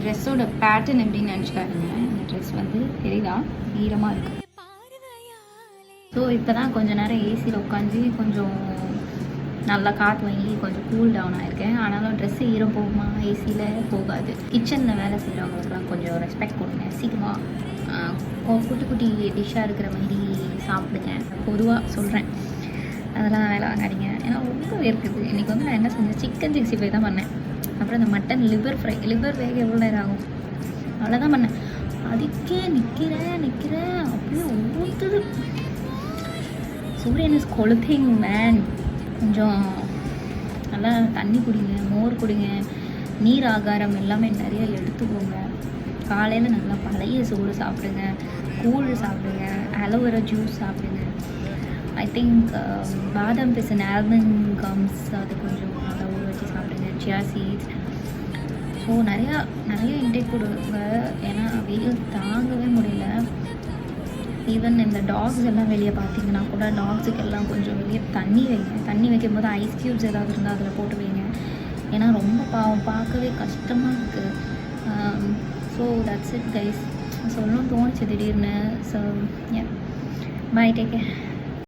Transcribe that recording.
ட்ரெஸ்ஸோட பேட்டர்ன் எப்படின்னு நினச்சிக்காருங்க. இந்த ட்ரெஸ் வந்து தெரியுதா ஈரமாக இருக்குது. ஸோ இப்போ தான் கொஞ்சம் நேரம் ஏசியில் உட்காந்து கொஞ்சம் நல்லா காற்று வாங்கி கொஞ்சம் கூல் டவுன் ஆகிருக்கேன். ஆனாலும் ட்ரெஸ்ஸு ஈரம் போகுமா? ஏசியில் போகாது. கிச்சனில் வேலை செய்கிறவங்களுக்குலாம் கொஞ்சம் ரெஸ்பெக்ட் கொடுங்க. சீக்கிரமாக குட்டி குட்டி டிஷ்ஷாக இருக்கிற மாதிரி சாப்பிடுங்க. பொதுவாக சொல்கிறேன், அதெல்லாம் வேலை வாங்காதீங்க. ஏன்னா ரொம்ப வேர்க்குது. இன்றைக்கி வந்து நான் என்ன செஞ்சேன், சிக்கன் 65 தான் பண்ணேன். அப்புறம் இந்த மட்டன் லிவர் ஃப்ரை. லிவர் வேக எவ்வளோ நேரம் ஆகும்? அவ்வளோதான் பண்ணேன். அதுக்கே நிற்கிறேன் அப்படியே ஊற்றுது. சூரியன் இஸ் கொளுத்திங் மேன். கொஞ்சம் நல்லா தண்ணி குடிங்க, மோர் குடிங்க, நீர் ஆகாரம் எல்லாமே நிறைய எடுத்துக்கோங்க. காலையில் நல்லா பழைய சோறு சாப்பிடுங்க, கூழ் சாப்பிடுங்க, அலோவேரா ஜூஸ் சாப்பிடுங்க. ஐ திங்க் பாதாம் பிசின், ஆல்மண்ட் கம்ஸ் அது கொஞ்சம் நல்லா ஊற வச்சு சாப்பிடுங்க. Chia seeds. ஸோ நிறையா இன்டேக் கொடுங்க. ஏன்னா வெயில் தாங்கவே முடியல. ஈவன் இந்த டாக்ஸ் எல்லாம் வெளியே பார்த்தீங்கன்னா கூட டாக்ஸுக்கு எல்லாம் கொஞ்சம் வெளியே தண்ணி வைங்க. தண்ணி வைக்கும்போது ஐஸ் க்யூப்ஸ் ஏதாவது இருந்தால் அதில் போட்டு வைங்க. ஏன்னா ரொம்ப பாவம், பார்க்கவே கஷ்டமாக இருக்குது. So that's it guys. சொல்லணும்னு தோணுச்சு திடீர்னு. So bye, take care.